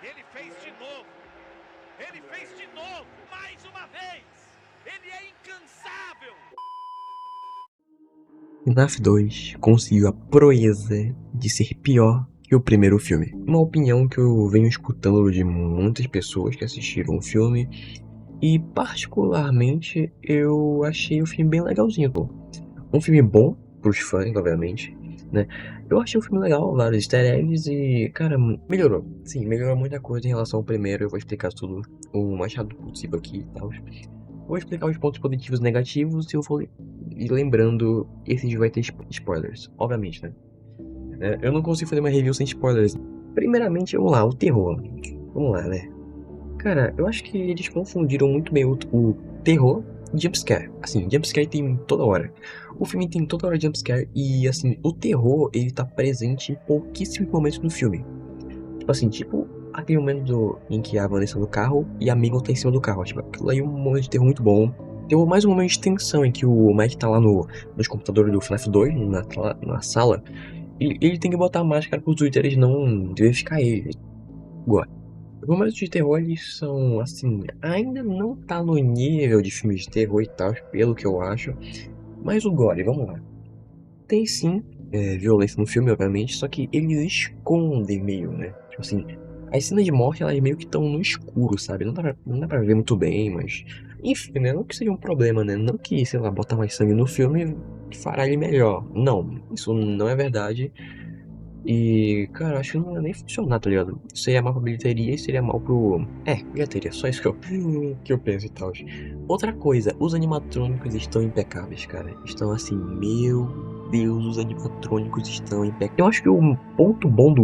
Ele fez de novo. Ele fez de novo, mais uma vez. Ele é incansável. FNAF 2 conseguiu a proeza de ser pior que o primeiro filme. Uma opinião que eu venho escutando de muitas pessoas que assistiram o filme. E particularmente eu achei o filme bem legalzinho, pô. Um filme bom pros fãs, obviamente, né? Eu achei o filme legal, vários easter eggs e, cara, melhorou. Sim, melhorou muita coisa em relação ao primeiro. Eu vou explicar tudo o mais rápido possível aqui e tal. Vou explicar os pontos positivos e negativos e eu vou ir lembrando. Esse vídeo vai ter spoilers, obviamente, né? Eu não consigo fazer uma review sem spoilers. Primeiramente, vamos lá, o terror. Vamos lá, né? Cara, eu acho que eles confundiram muito bem o terror e jumpscare. Assim, jumpscare tem toda hora. O filme tem toda hora jumpscare e, assim, o terror, ele tá presente em pouquíssimos momentos do filme. Tipo assim, tipo aquele momento em que a Vanessa tá no carro e a Megan tá em cima do carro. Tipo, aquilo aí é um momento de terror muito bom. Tem mais um momento de tensão em que o Mike tá lá nos computadores do FNAF 2, na sala. Ele tem que botar a máscara pros Twitters não verificar ele. Os momentos de terror, eles são, assim, ainda não tá no nível de filmes de terror e tal, pelo que eu acho. Mas o gore, vamos lá. Tem sim violência no filme, obviamente, só que eles escondem meio, né? Tipo assim, as cenas de morte, elas meio que estão no escuro, sabe? Não dá pra ver muito bem, mas... Enfim, né? Não que seja um problema, né? Não que, sei lá, botar mais sangue no filme fará ele melhor. Não, isso não é verdade. E, cara, acho que não ia nem funcionar, tá ligado? Seria mal pra bilheteria e seria mal pro. Bilheteria, só isso que eu penso e tal. Outra coisa, os animatrônicos estão impecáveis, cara. Estão assim, meu Deus, os animatrônicos estão impecáveis. Eu acho que o ponto bom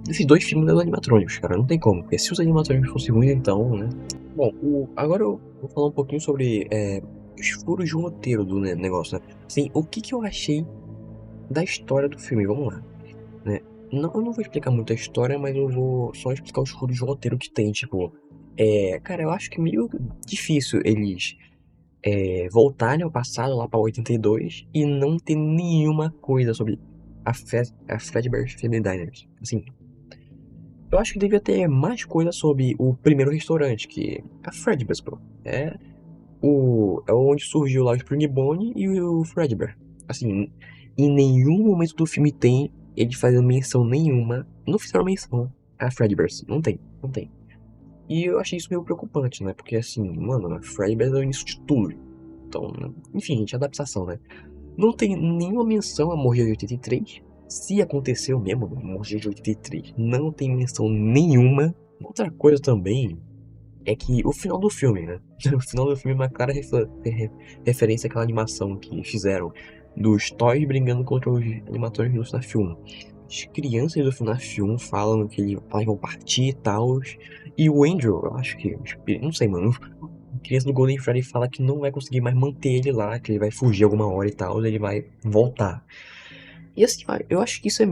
desses dois filmes é os animatrônicos, cara. Não tem como, porque se os animatrônicos fossem ruins, então, né? Bom, agora eu vou falar um pouquinho sobre os furos de roteiro do negócio, né? Assim, o que eu achei da história do filme, vamos lá, né? Não, eu não vou explicar muito a história, mas eu vou só explicar os furos de roteiro que tem, tipo... cara, eu acho que é meio difícil eles voltarem ao passado, lá pra 82, e não ter nenhuma coisa sobre a Fredbear Family Diners. Assim, eu acho que devia ter mais coisa sobre o primeiro restaurante, que é a Fredbear's, pô. É onde surgiu lá o Springbone e o Fredbear. Assim, em nenhum momento do filme tem eles fazendo menção nenhuma. Não fizeram menção a Fredbear's. Não tem, não tem. E eu achei isso meio preocupante, né? Porque assim, mano, a Fredbear's é o início de tudo. Então, enfim, gente, adaptação, né? Não tem nenhuma menção a Morrer de 83. Se aconteceu mesmo, Morrer de 83, não tem menção nenhuma. Outra coisa também é que o final do filme, né? O final do filme é uma clara referência àquela animação que fizeram dos Toys brigando contra os animatrônicos do FNAF 1. As crianças do FNAF 1 falam que elas vão partir e tal. E o Andrew, eu acho que. Não sei, mano. A criança do Golden Freddy fala que não vai conseguir mais manter ele lá, que ele vai fugir alguma hora e tal, ele vai voltar. E assim, eu acho que isso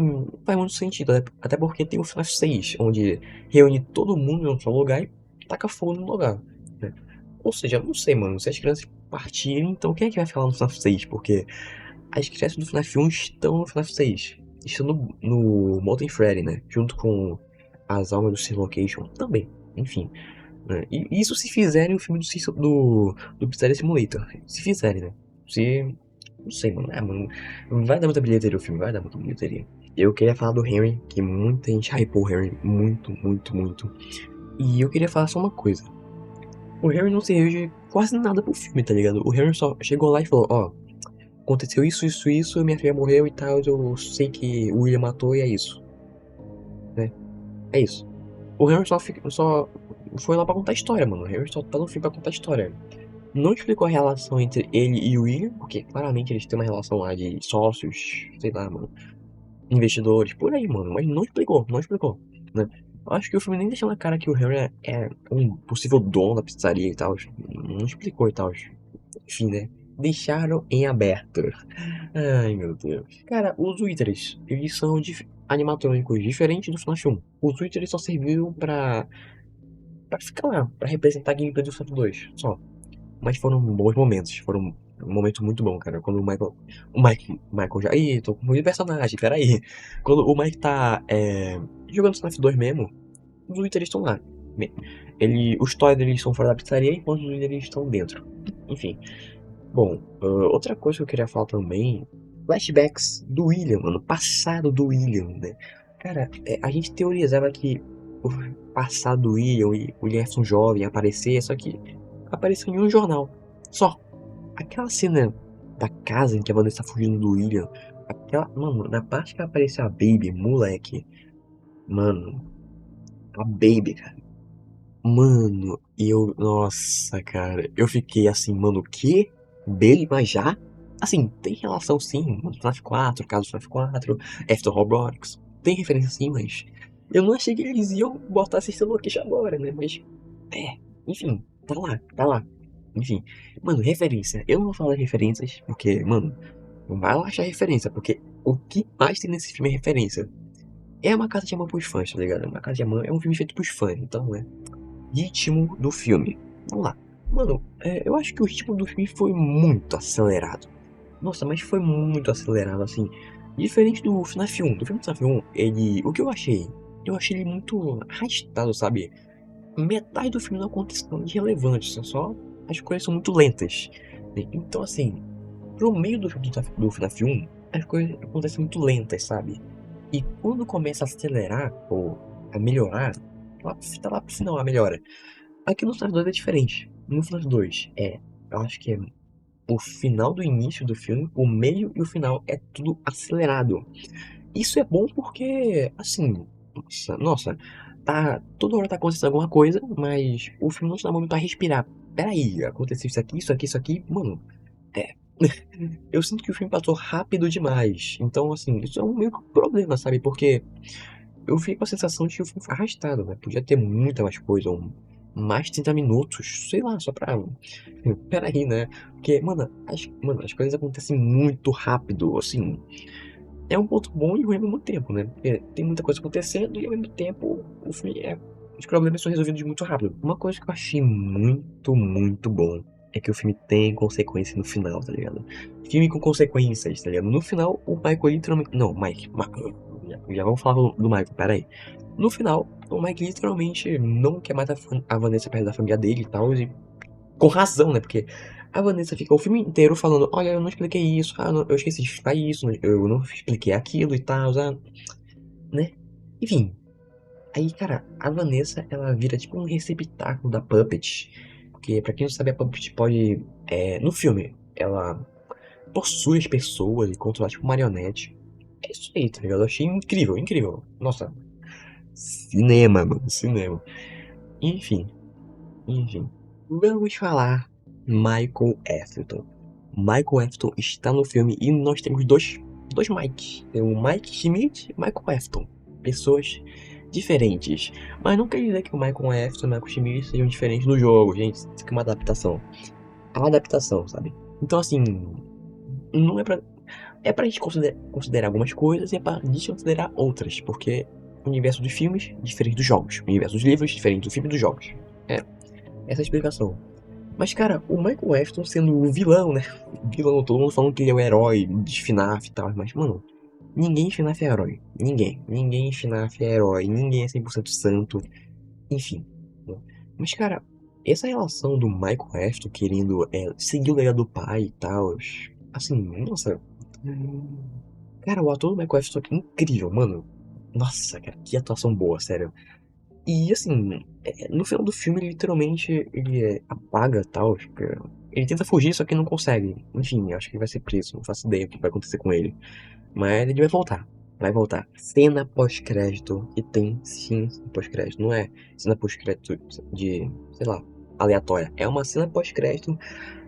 faz muito sentido, né? Até porque tem o FNAF 6, onde reúne todo mundo em um só lugar e taca fogo no lugar, né? Ou seja, eu não sei, mano, se as crianças partirem, então quem é que vai ficar no FNAF 6? Porque as crianças do FNAF 1 estão no FNAF 6, estão no Molten Freddy, né? Junto com as almas do Sin Location também, enfim. Né? E isso se fizerem o filme do Pizzaria Simulator. Se fizerem, né? Se não sei, mano. Mano, vai dar muita bilheteria o filme, vai dar muita bilheteria. Eu queria falar do Henry, que muita gente hypou o Henry muito, muito, muito. E eu queria falar só uma coisa. O Henry não serviu de quase nada pro filme, tá ligado? O Henry só chegou lá e falou, ó, aconteceu isso, isso, isso, minha filha morreu e tal, eu sei que o William matou e é isso, né? É isso. O Henry só foi lá pra contar a história, mano. O Henry só tá no filme pra contar a história. Não explicou a relação entre ele e o William, porque claramente eles têm uma relação lá de sócios, sei lá, mano, investidores, por aí, mano. Mas não explicou, não explicou, né? Eu acho que o filme nem deixou na cara que o Harry é um possível dono da pizzaria e tal. Não explicou e tal. Enfim, né? Deixaram em aberto. Ai, meu Deus. Cara, os Witherers, eles são animatrônicos diferentes do FNAF 1. Os Witherers só serviram pra ficar lá, pra representar a gameplay do FNAF 2, só. Mas foram bons momentos, foram um momento muito bom, cara. Quando o Michael já... Ih, tô com muito personagem, peraí. Quando o Mike tá jogando FNAF 2 mesmo, os líderes estão lá. Os toys deles são fora da pizzaria enquanto os líderes estão dentro. Enfim. Bom, outra coisa que eu queria falar também, flashbacks do William, mano, passado do William, né? Cara, a gente teorizava que o passado do William e o Jefferson jovem ia aparecer, só que apareceu em um jornal. Só. Aquela cena da casa em que a Vanessa tá fugindo do William, mano, na parte que apareceu a Baby, moleque, mano, a Baby, cara. Mano, nossa, cara, eu fiquei assim, mano, o quê? Dele, mas já? Assim, tem relação sim, no FNAF 4, caso do FNAF 4, After Roblox, tem referência sim, mas eu não achei que eles iam botar esse location agora, né? Mas, enfim, tá lá, tá lá. Enfim, mano, referência. Eu não vou falar de referências, porque, mano, não vai lá achar referência, porque o que mais tem nesse filme é referência. É uma casa de amor pros fãs, tá ligado? É uma casa de amor, é um filme feito pros fãs, então, ritmo do filme. Vamos lá. Mano, eu acho que o ritmo do filme foi muito acelerado. Nossa, mas foi muito acelerado, assim. Diferente do FNAF 1. Do filme FNAF 1, ele. O que eu achei? Eu achei ele muito arrastado, sabe? Metade do filme não acontece nada de relevante, só as coisas são muito lentas. Então, assim, pro meio do filme do FNAF 1, as coisas acontecem muito lentas, sabe? E quando começa a acelerar, ou a melhorar, tá lá pro final a melhora. Aqui no FNAF 2 é diferente. No FNAF 2 eu acho que é o final do início do filme, o meio e o final é tudo acelerado. Isso é bom porque, assim, nossa, toda hora tá acontecendo alguma coisa, mas o filme não te dá momento pra respirar. Peraí, aconteceu isso aqui, mano, é. Eu sinto que o filme passou rápido demais. Então, assim, isso é um meio que um problema, sabe? Porque eu fiquei com a sensação de que o filme foi arrastado, né? Podia ter muita mais coisa, mais de 30 minutos, sei lá, só pra. Peraí, né? Porque, mano, as coisas acontecem muito rápido, assim. É um ponto bom e ruim ao mesmo tempo, né? Porque tem muita coisa acontecendo e ao mesmo tempo o filme os problemas são resolvidos muito rápido. Uma coisa que eu achei muito, muito bom é que o filme tem consequência no final, tá ligado? Filme com consequências, tá ligado? No final, o Michael literalmente. Não, Mike. Já vamos falar do Michael, pera aí. No final, o Mike literalmente não quer mais a Vanessa perto da família dele e tal. E com razão, né? Porque a Vanessa fica o filme inteiro falando: Olha, eu não expliquei isso, eu esqueci de explicar isso, eu não expliquei aquilo e tal, né? Enfim. Aí, cara, a Vanessa, ela vira tipo um receptáculo da Puppet. Porque, pra quem não sabe, a Puppet pode. No filme, ela possui as pessoas e controlar tipo marionete. É isso aí, tá ligado? Eu achei incrível, incrível. Nossa, cinema, mano, cinema. Enfim, enfim. Vamos falar Michael Atherton. Michael Atherton está no filme e nós temos dois Mikes. Tem o Mike Schmidt e o Michael Atherton. Pessoas diferentes. Mas não quer dizer que o Michael Atherton e o Michael Schmidt sejam diferentes no jogo, gente. Isso aqui é uma adaptação. É uma adaptação, sabe? Então, assim, não é pra. É pra gente considerar algumas coisas e é pra desconsiderar outras, porque o universo dos filmes é diferente dos jogos. O universo dos livros é diferente do filme e dos jogos. É, essa é a explicação. Mas, cara, o Michael Afton sendo o vilão, né? O vilão, todo mundo falando que ele é o herói de FNAF e tal, mas, mano, ninguém em FNAF é herói. Ninguém. Ninguém em FNAF é herói. Ninguém é 100% santo. Enfim. Né? Mas, cara, essa relação do Michael Afton querendo seguir o legado do pai e tal, assim, nossa. Cara, o ator do Michael Afton é incrível, mano. Nossa, cara, que atuação boa, sério. E assim, no final do filme, ele literalmente apaga tal. Tipo, ele tenta fugir, só que não consegue. Enfim, acho que ele vai ser preso. Não faço ideia o que vai acontecer com ele. Mas ele vai voltar. Vai voltar. Cena pós-crédito. E tem sim pós-crédito. Não é cena pós-crédito de, sei lá, aleatória. É uma cena pós-crédito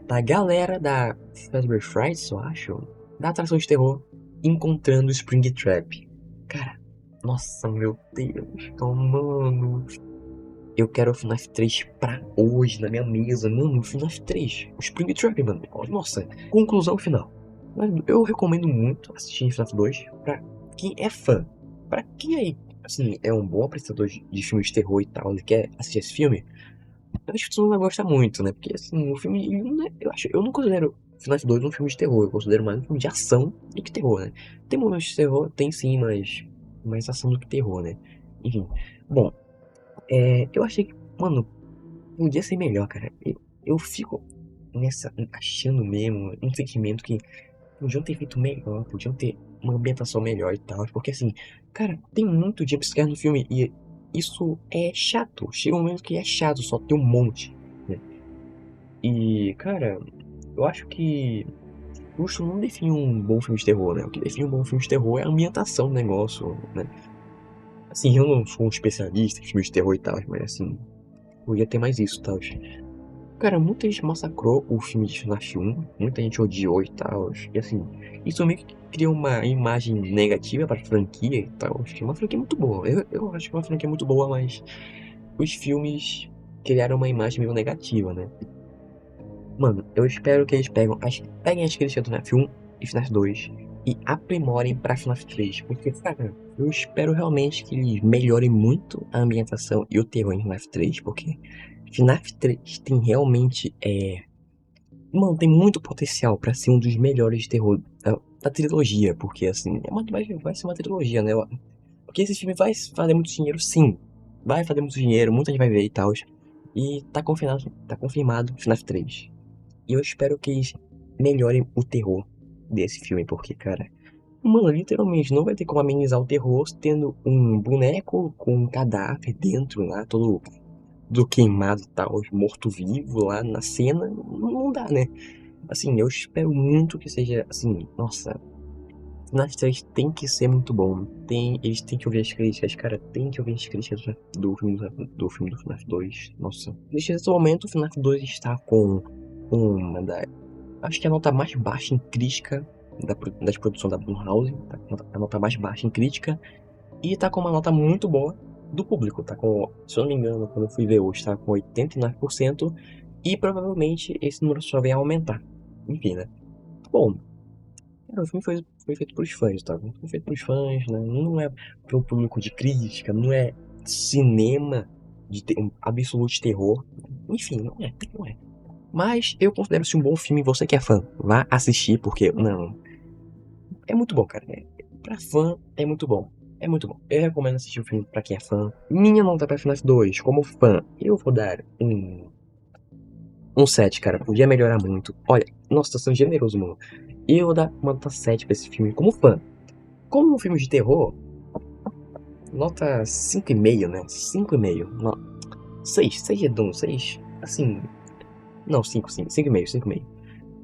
da galera da Fazbear Frights, eu acho. Da atração de terror. Encontrando o Springtrap. Cara, nossa, meu Deus. Então, mano. Eu quero o FNAF 3 pra hoje, na minha mesa. Mano, o FNAF 3. O Springtrap, mano. Nossa, conclusão final. Mas eu recomendo muito assistir FNAF 2 pra quem é fã. Pra quem aí, assim, é um bom apreciador de filmes de terror e tal, e quer assistir esse filme, eu acho que você não vai gostar muito, né? Porque, assim, o filme, ele não é- eu não considero FNAF 2 um filme de terror. Eu considero mais um filme de ação do que terror, né? Tem momentos de terror, tem sim, mas mais ação do que terror, né? Enfim. Bom, Eu achei que, mano, podia ser melhor, cara. Eu fico nessa, achando mesmo, um sentimento que podiam ter feito melhor, podiam ter uma ambientação melhor e tal. Porque assim, cara, tem muito jumpscare no filme e isso é chato. Chega um momento que é chato só ter um monte, né? E, cara, eu acho que isso não define um bom filme de terror, né? O que define um bom filme de terror é a ambientação do negócio, né? Assim, eu não sou um especialista em filmes de terror e tal, mas assim, podia ter mais isso, tal. Cara, muita gente massacrou o filme de FNAF 1, muita gente odiou e tal. E assim, isso meio que cria uma imagem negativa pra franquia e tal. Acho que é uma franquia muito boa. Eu acho que é uma franquia muito boa, mas os filmes criaram uma imagem meio negativa, né? Mano, eu espero que eles peguem as críticas do FNAF 1 e FNAF 2 e aprimorem pra FNAF 3. Porque, cara, eu espero realmente que eles melhorem muito a ambientação e o terror em FNAF 3, porque FNAF 3 tem realmente, mano, tem muito potencial pra ser um dos melhores de terror da trilogia, porque assim, vai ser uma trilogia, né? Porque esse filme vai fazer muito dinheiro, sim. Vai fazer muito dinheiro, muita gente vai ver e tal. E tá confirmado FNAF 3. E eu espero que eles melhorem o terror desse filme, porque, cara, mano, literalmente não vai ter como amenizar o terror tendo um boneco com um cadáver dentro lá, todo do queimado e tal, morto-vivo lá na cena. Não dá, né? Assim, eu espero muito que seja, assim, nossa, FNAF 3 tem que ser muito bom. Eles têm que ouvir as críticas, cara, tem que ouvir as críticas do filme do FNAF 2. Nossa. Neste exato momento, o FNAF 2 está com uma da, acho que a nota mais baixa em crítica das produções da Blumhouse, tá com a nota mais baixa em crítica, e tá com uma nota muito boa do público, tá com, se eu não me engano, quando eu fui ver hoje, tá com 89%, e provavelmente esse número só vai aumentar. Enfim, né? Bom, cara, o filme foi feito pros fãs, tá? Foi feito pros fãs, né? Não é pro público de crítica, não é cinema um absoluto terror. Enfim, não é. Mas eu considero esse um bom filme, você que é fã, vá assistir, porque, não, é muito bom, cara. Pra fã, é muito bom. É muito bom. Eu recomendo assistir o filme pra quem é fã. Minha nota pra FNAF 2, como fã, eu vou dar um 7, cara. Podia melhorar muito. Olha, nossa, tô sendo generoso, mano. Eu vou dar uma nota 7 pra esse filme como fã. Como um filme de terror, nota 5,5, né? 5,5. 6 redondo, 6. Assim, não, 5,5, 5,5.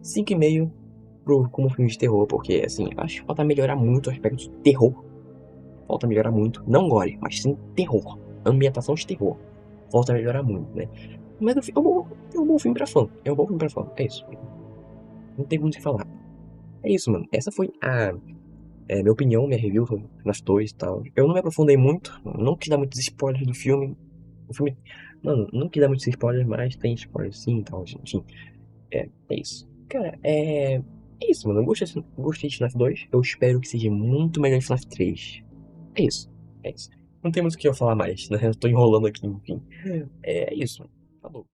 5,5 como filme de terror, porque, assim, acho que falta melhorar muito o aspecto de terror. Falta melhorar muito. Não gore, mas sim terror. Ambientação de terror. Falta melhorar muito, né? Mas é um bom filme pra fã. É um bom filme pra fã. É isso. Não tem muito o que falar. É isso, mano. Essa foi minha opinião, minha review sobre FNAF 2 e tal. Eu não me aprofundei muito. Não quis dar muitos spoilers do filme. O filme, mano, não quis dar muitos spoilers, mas tem spoilers sim e tal. Enfim, é isso. Cara, é isso, mano. Eu gostei de FNAF 2. Eu espero que seja muito melhor que FNAF 3. É isso. É isso. Não tem muito o que eu falar mais, né? Eu tô enrolando aqui, enfim. É isso. Falou.